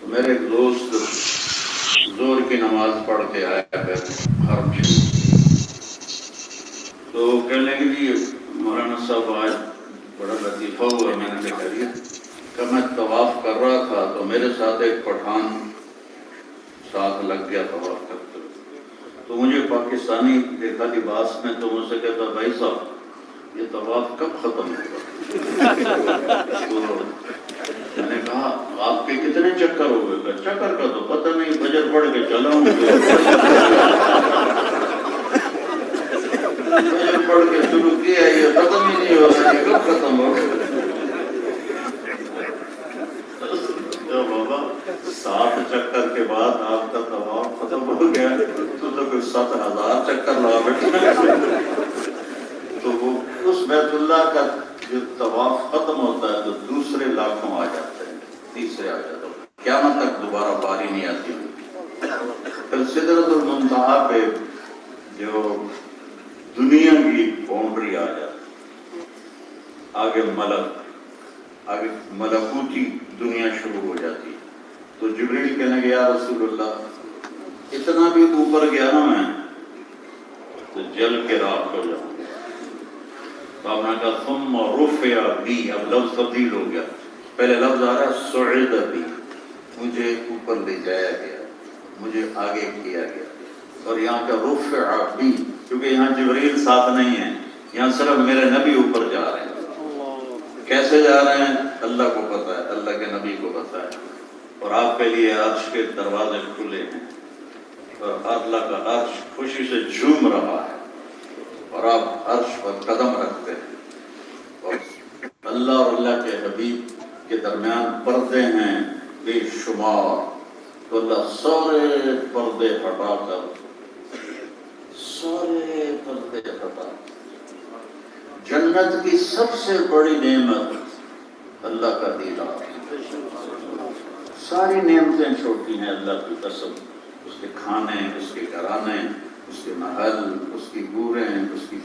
میرے ایک دوست زور کی نماز پڑھ کے آیا ہے حرم شریف، تو کہنے لگے جی مولانا صاحب آج بڑا لطیفہ ہوا. میں نے کہا کہ میں طواف کر رہا تھا تو میرے ساتھ ایک پٹھان ساتھ لگ گیا طواف کرتے، تو مجھے پاکستانی دیکھا لباس میں، تو مجھ سے کہتا بھائی صاحب یہ طواف کب ختم ہوگا؟ تو میں نے کہا آپ کے کتنے چکر ہو گئے؟ چکر کا تو پتہ نہیں، فجر پڑھ کے چلا ہوں، فجر پڑھ کے شروع کیا، یہ ختم ہی نہیں ہو رہا، یہ کب ختم ہوگا؟ بابا 7 چکر کے بعد آپ کا طواف ختم ہو گیا تو کوئی 7,000 چکر لا بیٹھے. تو وہ اس بیت اللہ کا جو طواف ختم ہوتا ہے تو دوسرے لاکھوں آ جاتے ہیں، تیسرے آ جاتے ہیں، قیامت تک دوبارہ باری نہیں آتی. پھر سدرۃ المنتہا پہ جو دنیا کی باؤنڈری آ جاتی، آگے آگے ملکوتی دنیا شروع ہو جاتی. تو جبریل کہنے گیا یا رسول اللہ اتنا بھی اوپر گیا نا میں تو جل کے راکھ ہو جاؤں. تو آپ نے کہا ثم رفع بی، اب لفظ تبدیل ہو گیا. پہلے لفظ آ رہا ہے صعد بی، مجھے اوپر لے جایا گیا، مجھے آگے کیا گیا. اور یہاں کا رفع بی، کیونکہ یہاں جبریل ساتھ نہیں ہے، یہاں صرف میرے نبی اوپر جا رہے ہیں. کیسے جا رہے ہیں اللہ کو پتہ ہے، اللہ کے نبی کو پتہ ہے. اور آپ کے لیے عرش کے دروازے کھلے ہیں اور اللہ کا عرش خوشی سے جھوم رہا ہے اور آپ عرش پر قدم رکھتے ہیں. اور اللہ اور اللہ کے حبیب کے درمیان پردے ہیں بے شمار. تو اللہ سارے پردے ہٹا جنت کی سب سے بڑی نعمت اللہ کا دیدار. ساری نعمتیں چھوٹی ہیں اللہ کی قسم، اس کے کھانے، اس کے گھرانے، اس کے محل، اس کی حوریں، اس کی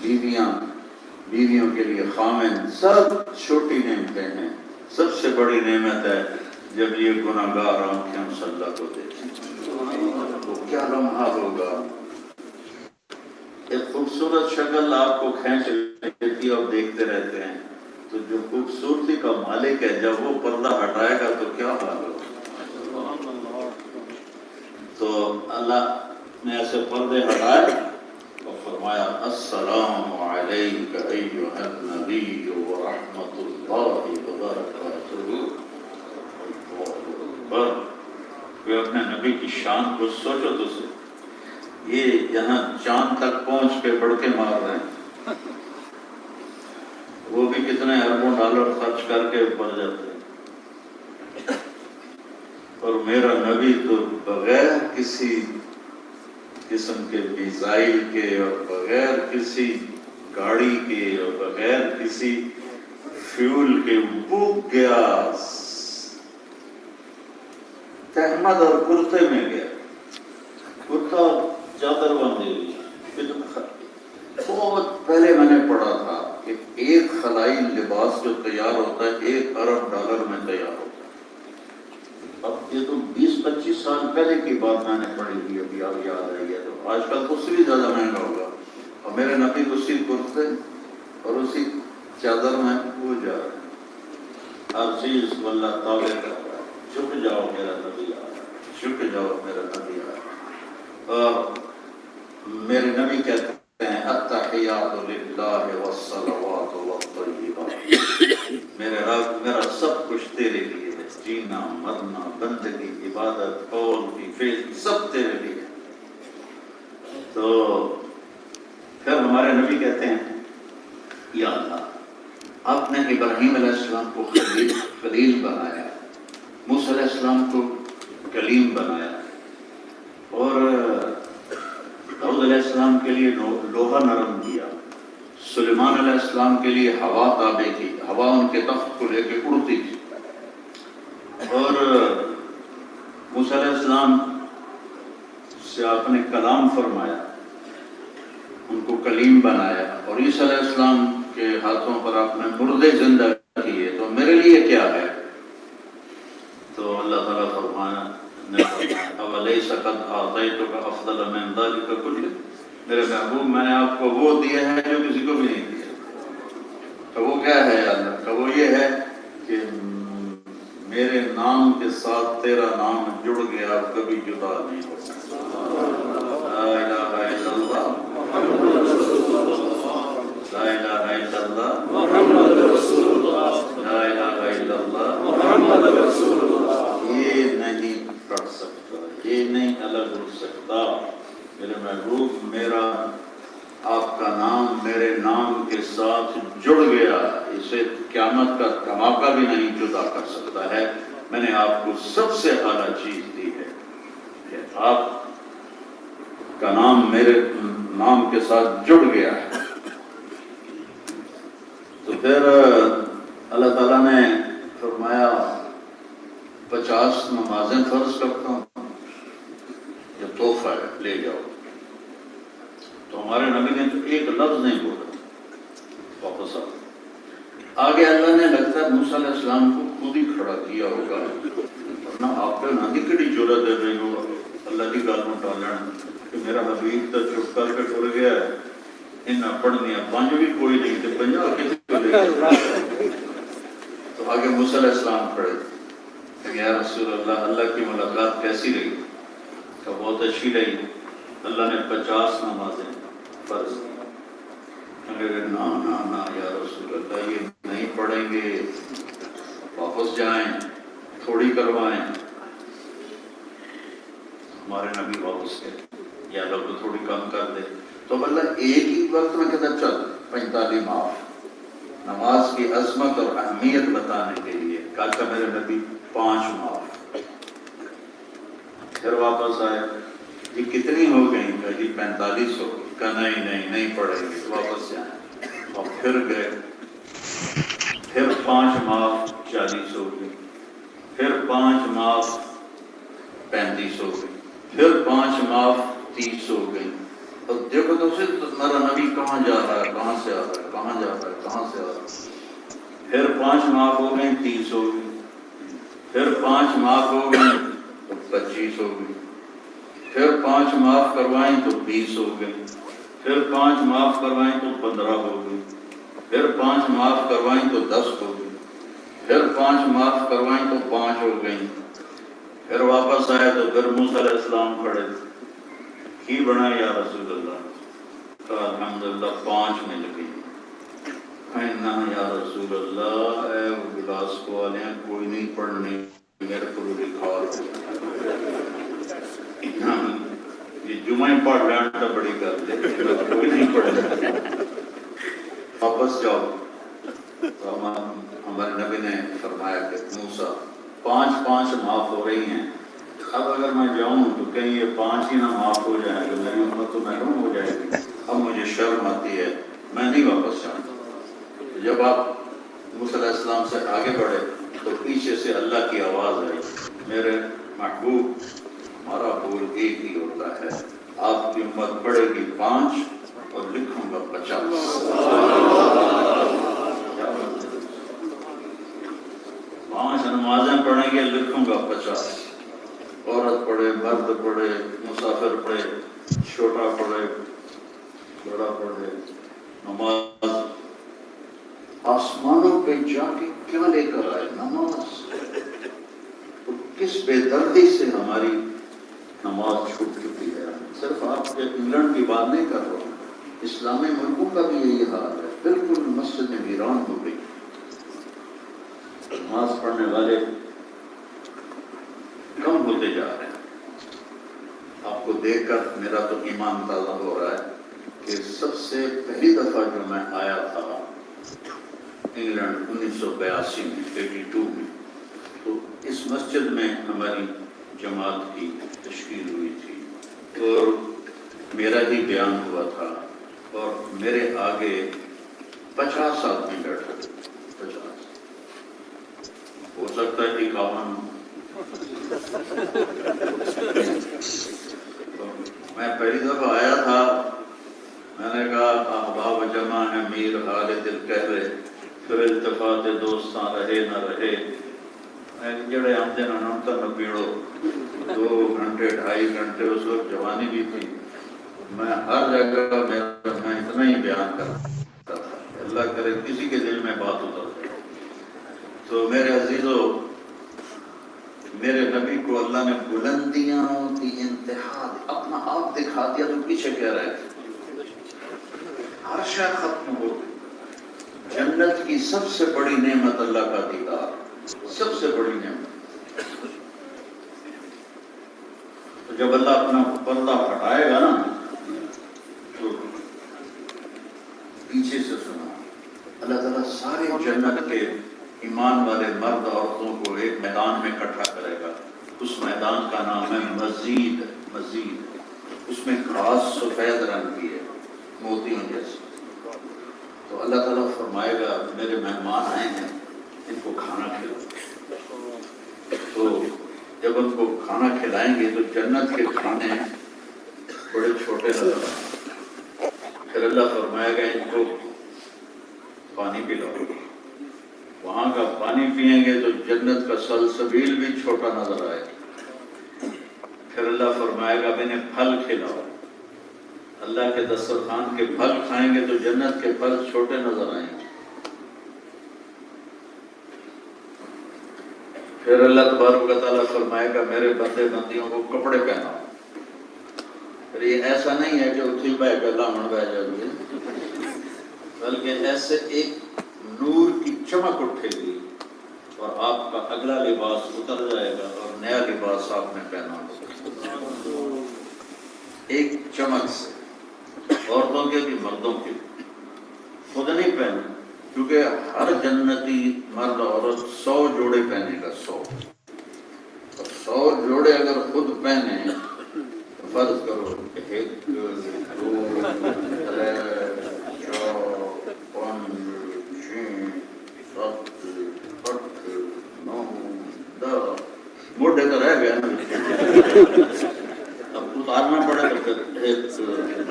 بیویوں کے لیے خامن، سب چھوٹی نعمتیں ہیں. سب سے بڑی نعمت ہے جب یہ گناہگار آنکھیں ہم اللہ کو دیکھیں، وہ کیا لمحہ ہوگا. ایک خوبصورت شکل آپ کو کھینچ لیتی اور دیکھتے رہتے ہیں، تو جو خوبصورتی کا مالک ہے جب وہ پردہ ہٹائے گا تو کیا حال ہوگا. تو اللہ نے ایسے پردے ہٹائے اور فرمایا السلام علیک ایھا النبی ورحمۃ اللہ وبرکاتہ. کوئی اپنے نبی کی شان کو سوچو تو سے، یہ یہاں چاند تک پہنچ کے بڑکے مار رہے ہیں، وہ بھی کتنے اربوں ڈالر خرچ کر کے اوپر جاتے ہیں. اور میرا نبی تو بغیر کسی قسم کے میزائل کے اور بغیر کسی گاڑی کے اور بغیر کسی فیول کے بک گیا، تہمد اور کرتے میں گیا، کرتا چادر باندھی ہوئی. بہت پہلے میں نے پڑھا تھا کہ ایک خلائی لباس جو تیار ہوتا ہے 1 ارب ڈالر میں تیار ہوتا ہے. اب یہ تو 20-25 سال پہلے کی بات میں نے پڑھی تھی، ابھی آپ یاد آئی ہے. تو آج کل تو اس سے بھی زیادہ مہنگا ہوگا. اور میرے نبی اسی کرتے اور اسی چادر میں وہ جا رہے ہیں. ہر چیز کو اللہ تعالیٰ کر رہا ہے. جھک جاؤ میرا نبی آ رہا ہے، جھک جاؤ میرا نبی آ رہا ہے. اور میرے نبی کہتے ہیں التحیات للہ والصلوات والطیبات. میرے رب میرا سب کچھ تیرے لیے ہے، جینا مرنا بندگی عبادت قول کی فعل سب تیرے لیے. تو پھر ہمارے نبی کہتے ہیں یا اللہ آپ نے ابراہیم علیہ السلام کو خلیل بنایا، موسیٰ علیہ السلام کو کلیم بنایا، اور داؤد علیہ السلام کے لیے لوہا نرم کیا، سلیمان علیہ السلام کے لیے ہوا تابع کی، ہوا ان کے تخت کو لے کے اڑتی تھی. اور موسیٰ علیہ السلام سے آپ نے کلام فرمایا، ان کو کلیم بنایا. اور عیسیٰ علیہ السلام کے ہاتھوں پر آپ نے مردے زندہ کیے. تو میرے لیے کیا ہے؟ تو اللہ تعالیٰ فرمایا اولیس قد آتیتک افضل من ذلک کلہ، میرے محبوب میں نے آپ کو وہ دیا ہے جو کسی کو بھی نہیں دیا۔ تو وہ کیا ہے اللہ کا؟ وہ یہ ہے کہ میرے نام کے ساتھ تیرا نام جڑ گیا، کبھی جدا نہیں ہو سکتا۔ لا الہ الا اللہ لا الہ الا اللہ محمد رسول اللہ لا الہ الا اللہ محمد رسول اللہ، یہ نہیں پڑھ سکتا، یہ نہیں الگ ہو سکتا۔ میرے محبوب میرا آپ کا نام میرے نام کے ساتھ جڑ گیا، اسے قیامت کا دھماکہ بھی نہیں جدا کر سکتا ہے۔ میں نے آپ کو سب سے اعلیٰ چیز دی ہے کہ آپ کا نام میرے نام کے ساتھ جڑ گیا ہے۔ تو پھر اللہ تعالیٰ نے فرمایا 50 نمازیں فرض کرتا ہوں، یہ تحفہ ہے، لے جاؤ۔ تو ہمارے نبی نے تو ایک لفظ نہیں بولا، واپس آگے اللہ نے لگتا ہے موسیٰ علیہ السلام کو خود ہی کھڑا کیا ہوگا، ورنہ آپ پہ نہ کڑی جرت دے رہی ہو اللہ کی گل میں ٹالن کہ میرا حبیب تو چپ کر کے ٹر گیا ہے، انہیں پڑھنی پانچ بھی کوئی نہیں تھے، 50 کسی کو لے گیا۔ تو آگے موسیٰ علیہ السلام کھڑے کہ یا رسول اللہ، اللہ کی ملاقات کیسی رہی؟ کہ بہت اچھی رہی، اللہ نے 50 نمازیں فرض کی۔ نا نا نا یا رسول اللہ، یہ نہیں پڑھیں گے، واپس جائیں، تھوڑی کروائیں۔ ہمارے نبی واپس گئے، یا اللہ کو تھوڑی کم کر دے۔ تو اللہ ایک ہی وقت میں کہتا چل 45 معاف، نماز کی عظمت اور اہمیت بتانے کے لیے کہا کہ میرے نبی 5 معاف۔ پھر واپس آئے، یہ کتنی ہو گئی؟ کہ جی 45 ہو گئی۔ کہا نہیں پڑھیں گے، واپس جائیں۔ اور پھر گئے، پھر 5 معاف 40 ہو گئی، پھر 5 معاف 35 ہو گئی، پھر 5 معاف 30 ہو گئی۔ اور دیکھو تو اسے تمہارا نبی کہاں جا رہا ہے، کہاں سے آ رہا ہے، کہاں جا رہا ہے، کہاں سے آ رہا ہے۔ پھر 5 معاف ہو گئی، 30 ہو گئی، پھر 5 معاف ہو گئی تو 25 ہو گئی، پھر 5 معاف کروائیں تو 20 ہو گئی، پھر 5 معاف کروائیں تو 15 ہو گئی، پھر 5 معاف کروائیں تو 10 ہو گئی، پھر 5 معاف کروائیں تو 5 ہو گئی۔ پھر واپس آئے تو پھر موسیٰ علیہ السلام کھڑے، کی بنا یا رسول اللہ؟ کہا الحمدللہ 5 مل گئی۔ کہنا یا رسول اللہ، اے وہ گلاس کو والے ہیں، کوئی نہیں پڑھنی، میرے کو بھی لکھا یہ جمعہ پڑھ لینا تو بڑی گل ہے، کوئی نہیں پڑھنا، واپس جاؤ۔ تو ہمارے نبی نے فرمایا کہ موسیٰ 5 معاف ہو رہی ہیں، اب اگر میں جاؤں تو کہیں یہ 5 ہی نہ معاف ہو جائیں تو میری امت تو محروم ہو جائے گی، اب مجھے شرم آتی ہے، میں نہیں واپس جاؤں۔ جب آپ موسیٰ علیہ السلام سے آگے بڑھے تو پیچھے سے اللہ کی آواز آئی، میرے محبوب ہمارا بول ایک ہی ہوتا ہے، آپ کی امت پڑھے گی 5 اور لکھوں گا 50۔ 5 نمازیں پڑھیں گے، لکھوں گا 50۔ عورت پڑھے، مرد پڑھے، مسافر پڑھے، چھوٹا پڑھے، بڑا پڑھے، نماز آسمانوں پہ جا کے کیا لے کر آئے؟ نماز۔ تو کس بے دردی سے ہماری نماز چھوٹ چکی ہے۔ صرف آپ کے انگلینڈ کی بات نہیں کر رہا ہوں، اسلامی ملکوں کا بھی یہی حال ہے، بالکل مسجدیں ویران ہو گئی، نماز پڑھنے والے کم ہوتے جا رہے ہیں۔ آپ کو دیکھ کر میرا تو ایمان تازہ ہو رہا ہے کہ سب سے پہلی دفعہ جو میں آیا تھا انگلینڈ 1982 میں 82 میں، تو اس مسجد میں ہماری جماعت کی تشکیل ہوئی تھی اور میرا ہی بیان ہوا تھا اور میرے آگے 50 آدمی بیٹھے تھے، 50 ہو سکتا ہے 51۔ میں پہلی دفعہ آیا تھا، میں نے کہا احباب جمع ہے میر حال دل کہہ رہے، پھر التفات دوستاں رہے نہ رہے، جڑے ہم دن انہوں کا نپیڑو 2 گھنٹے 2.5 گھنٹے، اس وقت جوانی بھی تھی، میں ہر جگہ میں اتنا ہی بیان کرتا تھا، اللہ کرے کسی کے دل میں بات اتر جائے۔ تو میرے عزیزو، میرے نبی کو اللہ نے بلندیاں کی انتہا اپنا آپ دکھا دیا، تو پیچھے کہہ رہے تھے ہر شے ختم ہو گئی۔ جنت کی سب سے بڑی نعمت اللہ کا دیدار، سب سے بڑی نعمت۔ تو جب اللہ اپنا پردہ ہٹائے گا نا، تو پیچھے سے سنا اللہ تعالیٰ سارے جنت کے ایمان والے مرد عورتوں کو ایک میدان میں اکٹھا کرے گا، اس میدان کا نام ہے مزید۔ مزید اس میں گھاس سفید رنگ کی ہے، موتیوں جیسی۔ تو اللہ تعالیٰ فرمائے گا میرے مہمان آئے ہیں، ان کو کھانا کھلاؤ۔ تو جب ان کو کھانا کھلائیں گے تو جنت کے کھانے بڑے چھوٹے نظر آئیں۔ پھر اللہ فرمائے گا ان کو پانی پلاؤ، وہاں کا پانی پئیں گے تو جنت کا سلسبیل بھی چھوٹا نظر آئے۔ پھر اللہ فرمائے گا انہیں پھل کھلاؤ، اللہ کے دسترخوان کے پھل کھائیں گے تو جنت کے پھل چھوٹے نظر آئیں گے۔ پھر اللہ تبارک و تعالیٰ فرمائے گا میرے بندے بندیوں کو کپڑے پہناؤ۔ پھر یہ ایسا نہیں ہے کہ اتھی بہ کے لامن بہ جائے، بلکہ ایسے ایک نور کی چمک اٹھے گی اور آپ کا اگلا لباس اتر جائے گا اور نیا لباس آپ نے پہنا ہوگا، ایک چمک سے، عورتوں کے بھی مردوں کے بھی۔ خود نہیں پہنے، کیونکہ ہر جنتی مرد عورت 100 جوڑے پہنے گا، 100 اور 100 جوڑے اگر خود پہنے تو فرض کرو کہ 1 2 3 4 5 6 7 8 9 10 موٹے تو رہ گئے نا، اب اتارنا پڑے تو پھر 1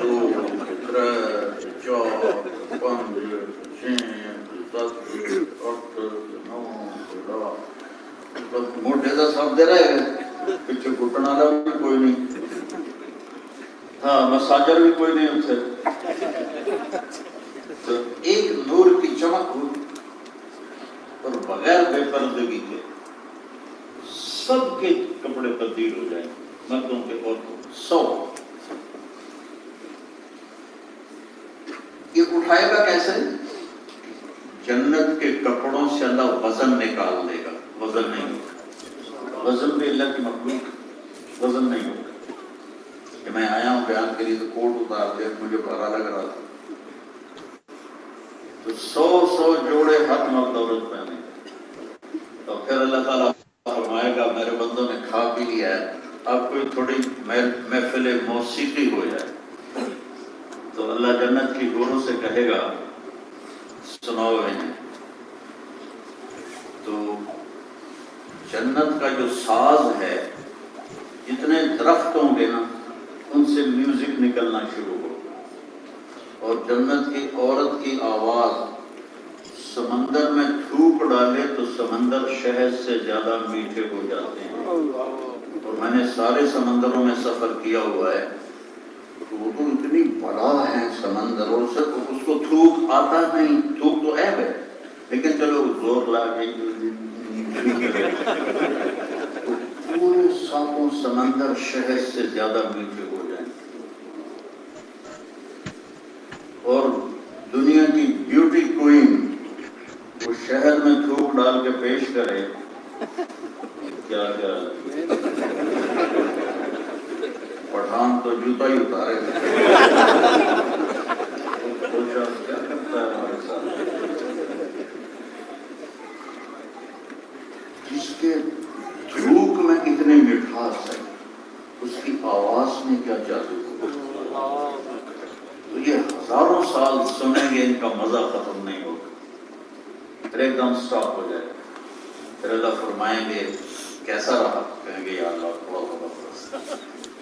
2 3 4 5 6 7 8 9 10 موٹے کا سب دے رہے گئے، پیچھے گھٹن والا بھی کوئی نہیں، ہاں مساجر بھی کوئی نہیں اسے۔ تو ایک نور کی چمک ہو اور بغیر بے پردگی کے سب کے کپڑے تبدیل ہو جائیں، مردوں کے عورتوں 100۔ یہ اٹھائے گا کیسے؟ جنت کے کپڑوں سے اللہ وزن نکال دے گا، وزن نہیں ہوگا، وزن بھی اللہ کی مخلوق، وزن نہیں ہوگا کہ میں آیا ہوں بیان کے لیے تو کوٹ اتار دے، مجھے بھارا لگ رہا تھا۔ تو 100 جوڑے ہر مرد عورت پہنے گے۔ تو پھر اللہ تعالیٰ فرمائے گا میرے بندوں نے کھا پی لیا ہے، اب کوئی تھوڑی محفل موسیقی ہو جائے۔ تو اللہ جنت کی گوروں سے کہے گا سناؤ انہیں۔ تو جنت کا جو ساز ہے، جتنے درخت ہوں گے نا ان سے میوزک نکلنا شروع ہو، اور جنت کی عورت کی آواز سمندر میں تھوک ڈالے تو سمندر شہد سے زیادہ میٹھے ہو جاتے ہیں۔ اور میں نے سارے سمندروں میں سفر کیا ہوا ہے، تو وہ تو اتنی بڑا ہے سمندر، اور اس کو تھوک آتا نہیں، تھوک تو عیب ہے، لیکن چلو زور لا کے پورے 7 سمندر شہد سے زیادہ میٹھے ہو جائیں۔ اور دنیا کی بیوٹی کوئین وہ شہد میں تھوک ڈال کے پیش کرے، کیا کیا پٹھان تو جوتا ہی اتارے گا، کیا کرتا ہے ہمارے ساتھ۔ جس کے تھوک میں اتنے مٹھاس ہے، اس کی آواز میں کیا جادو ہوگا۔ تو یہ ہزاروں سال سنیں گے، ان کا مزہ ختم نہیں ہوگا، پھر ایک دم سٹاپ ہو جائے گا۔ پھر اللہ فرمائیں گے کیسا رہا، کہیں گے یا اللہ تھوڑا بہت۔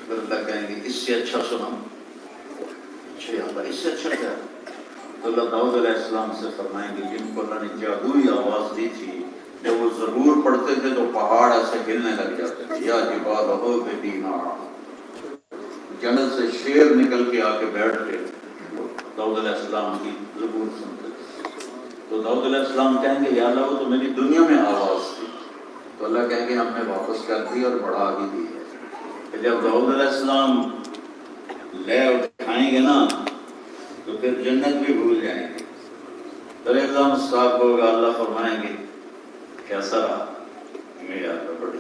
پھر اللہ کہیں گے اس سے اچھا سنا، اچھا یا اللہ اس سے اچھا کیا۔ تو اللہ داؤد علیہ السلام سے فرمائیں گے جن کو اللہ نے جادوئی آواز دی تھی جب وہ زبور پڑھتے تھے تو پہاڑ ایسے ہلنے لگ جاتے تھے. یا جبال ہوبینا، جنت سے شیر نکل کے آ کے بیٹھ کے داؤد علیہ السلام کی زبور سنتے تھے. تو داؤد علیہ السلام کہیں گے یا اللہ وہ تو میری دنیا میں آواز تھی. تو اللہ کہیں گے ہم نے واپس کر دی اور بڑھا بھی دی ہے. کہ جب داؤد علیہ السلام لے اٹھائیں گے نا تو پھر جنت بھی بھول جائیں گے. پھر ایک دم صاف ہوگا. اللہ فرمائیں گے کیسا رہا؟ میرے اللہ بڑی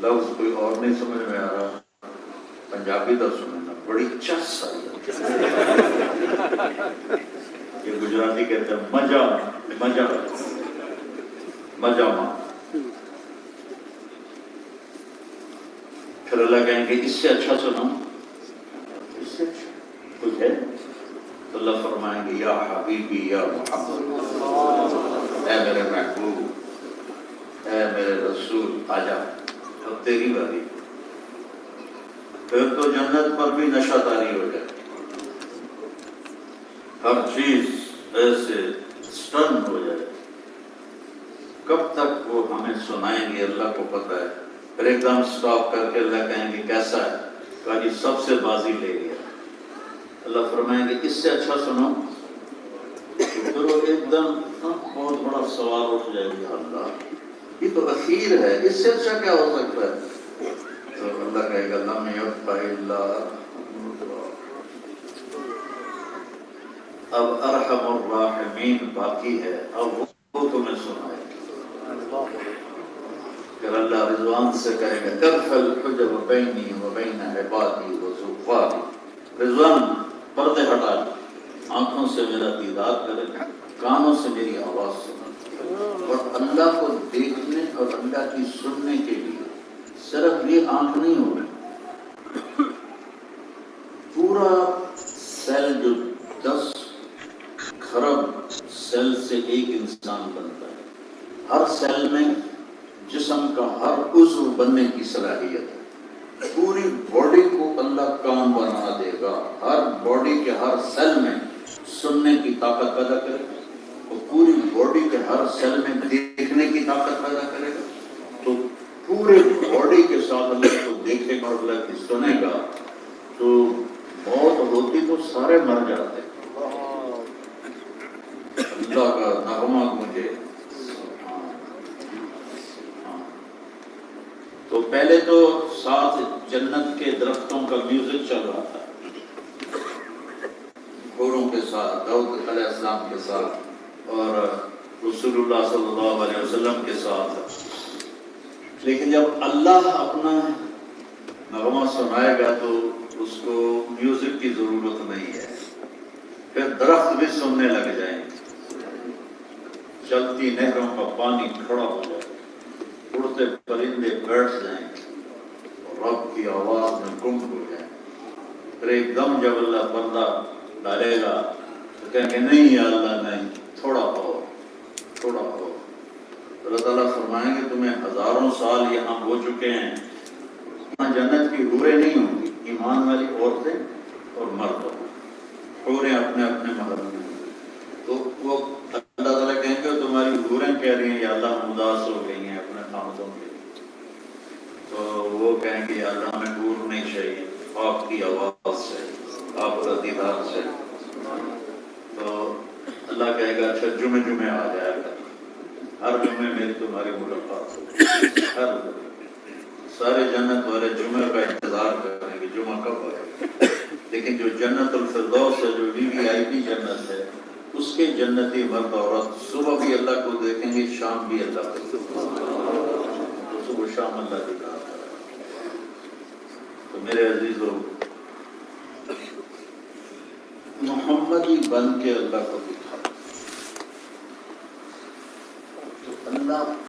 لفظ کوئی اور نہیں سمجھ میں آ رہا، پنجابی کا سننا بڑی چس آئی. یہ گجراتی کہتے ہیں مزہ مزہ مزہ ماں. پھر اللہ کہیں گے اس سے اچھا سنو، اس سے اچھا کچھ ہے؟ تو اللہ فرمائیں گے یا حبیبی یا محمد، اے میرے محبوب، اے میرے رسول آجا، اب تیری باری. پھر تو جنت پر بھی نشہ طاری ہو جائے، ہر چیز ایسے سٹن ہو جائے. کب تک وہ ہمیں سنائیں گے اللہ کو پتہ ہے. پھر ایک دم سٹاپ کر کے اللہ کہیں گے کیسا ہے؟ کہا جی سب سے بازی لے گیا. اللہ فرمائیں گے اس سے اچھا سنو. پھر وہ ایک دم بہت بڑا سوال اٹھ جائے گا، اللہ یہ تو اخیر ہے، اس سے اچھا کیا ہو سکتا ہے؟ تو اللہ کہے گا لم یبق الا اب ارحم الراحمین باقی ہے، اب وہ تمہیں سنائے. پھر اللہ رضوان سے کہے گا ارفع الحجب بینی و بین عبادی و زوفاری. رضوان پردے ہٹا لے، آنکھوں سے میرا دیدار کرے، کانوں سے میری آواز سنے. اور اللہ کو دیکھنے اور اللہ کی سننے کے لیے صرف یہ آنکھ نہیں ہوگی، پورا سیل جو 10 کھرب سیل سے ایک انسان بنتا ہے، ہر سیل میں جسم کا ہر عضو بننے کی صلاحیت ہے. پوری باڈی کو اللہ کام بنا دے گا، ہر باڈی کے ہر سیل میں سننے کی طاقت پیدا کرے گا، اور پوری باڈی کے ہر سیل میں دیکھنے کی طاقت پیدا کرے گا. تو پورے باڈی کے ساتھ اللہ کو دیکھے گا اور اللہ کی سنے گا. تو موت ہوتی تو سارے مر جاتے. اللہ کا نغمہ مجھے. تو پہلے تو ساتھ جنت کے درختوں کا میوزک چل رہا تھا، گھوڑوں کے ساتھ، داؤد علیہ السلام کے ساتھ اور رسول اللہ صلی اللہ علیہ وسلم کے ساتھ. لیکن جب اللہ اپنا نغمہ سنائے گا تو اس کو میوزک کی ضرورت نہیں ہے. پھر درخت بھی سننے لگ جائیں گے، چلتی نہروں کا پانی کھڑا ہو جائے، اڑتے پرندے بیٹھ جائیں اور رب کی آواز میں گم ہو جائیں. پھر ایک دم جب اللہ پردہ ڈالے گا تو کہیں گے نہیں یا اللہ نہیں، تھوڑا اور تھوڑا اور. اللہ تعالیٰ فرمائیں گے تمہیں 1000 سال یہاں ہو چکے ہیں، یہاں جنت کی حوریں نہیں ہوں گی، ایمان والی عورتیں اور مرد حوریں اپنے اپنے محل میں. تو وہ اللہ تعالیٰ کہیں گے تمہاری حوریں کہہ رہی ہیں یا اللہ ہم اداس ہو گئی ہیں اپنے خاندوں کے لیے. تو وہ کہیں گے یا اللہ ہمیں حور نہیں چاہیے، آپ کی آواز سے، آپ کا دیدار سے. تو اللہ کہے گا اچھا جمعے آ جائے گا، ہر جمعے میری تمہاری ملاقات ہوگی. ہر سارے جنت والے جمعے کا انتظار کریں گے جمعہ کب آئے. لیکن جو جنت الفردوس ہے، جو VIP جنت ہے، اس کے جنتی مرد عورت صبح بھی اللہ کو دیکھیں گے، شام بھی اللہ کو دیکھیں گے. صبح شام اللہ کی بات ہے. تو میرے عزیزو، محمدی بن کے اللہ کو